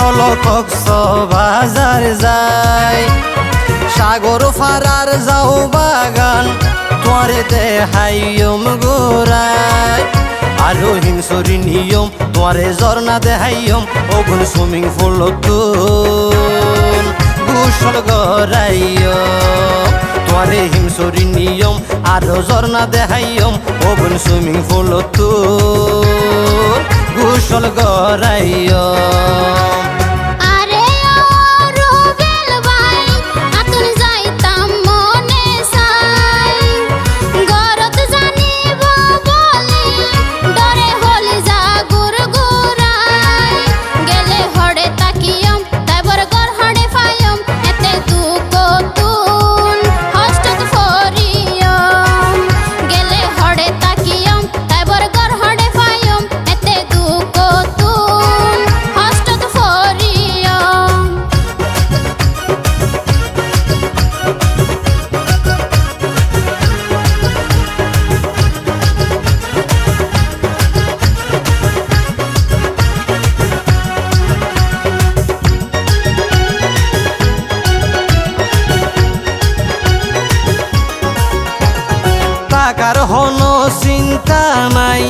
চলো কক্সবাজার যাই, সাগর ফারার যাও বাগান তোরে দেহাইম গোরাই। আরো হিংসরি নিয়ম তোরে ঝর্ণা দেহাইম, ওগুন সুইমিং পুল তুন গোসল গরাইম। তোরে হিংসরি নিয়ম আরো ঝর্ণা দেহাইম, ওগুন সুইমিং পুল তুন গোসল গরাইম। টাকার হন চিন্তা নাই,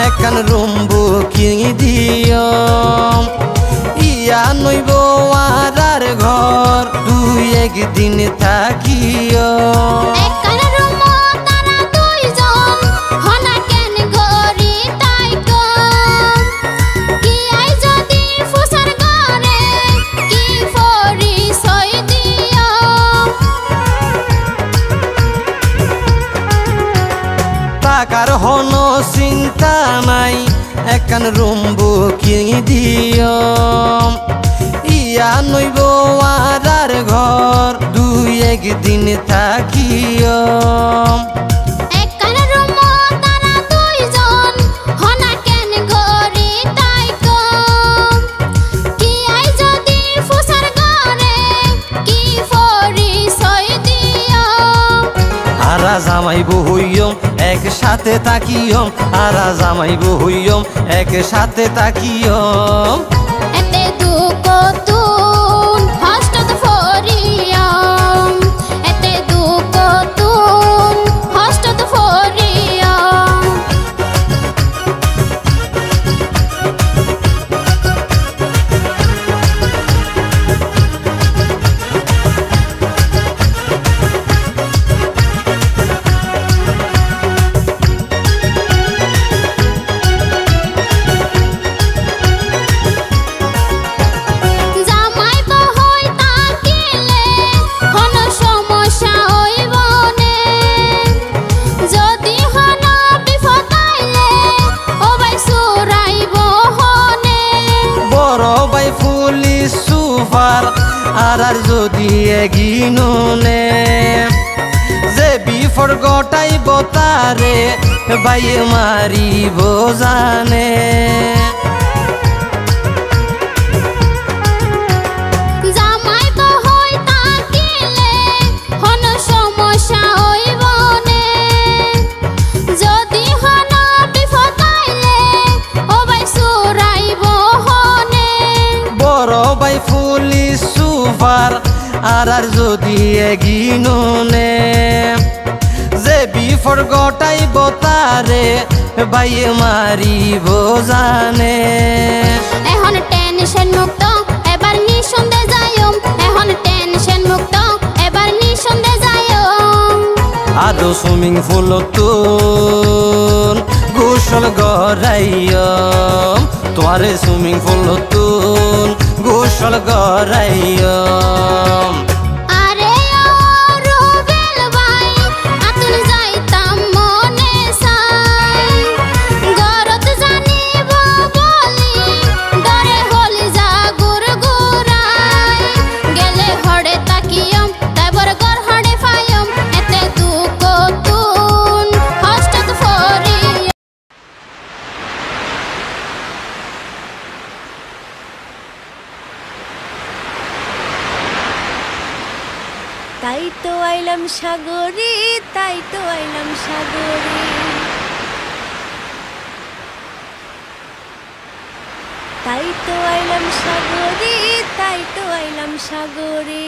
একান রুম বুকিং দিও। ইয়া নইব আর ঘর দুই একদিন থাকিও। টাকার হন চিন্তা নাই, একান রুম বুকিং দিও। ইয়া নইব আর ঘর দুই একদিন থাকিও। জামাইবো হইয়ম একসাথে তাকিয়ম, আরা জামাইবো হইয়ম একসাথে তাকিয়ম। এতে দুঃখ তুন হস্ত ফরিয়ম, এতে দুঃখ তুন হস্ত ফরিয়ম। পুলিশ সুপার আর যদি এগিনুনে যে বিফর গটাইব তারে বাইয়ে মারিব জানে। পুলিশ সুপার আর যদি এগিনুনে যে বিফর গটাইব তারে বাইয়ে মারিব জানে। এখন টেনশন মুক্ত এবার নিঃসন্দেহে যাইম, এখন টেনশন মুক্ত এবার নিঃসন্দেহে যাইম। আদো সুইমিং পুল তুন গোসল গরাইম, তোমারে সুইমিং পুল তুন গোসল গরাইম। তাই তো আইলাম সাগরে, তাই তো আইলাম সাগরে, তাই তো আইলাম সাগরে, তাই তো আইলাম সাগরে।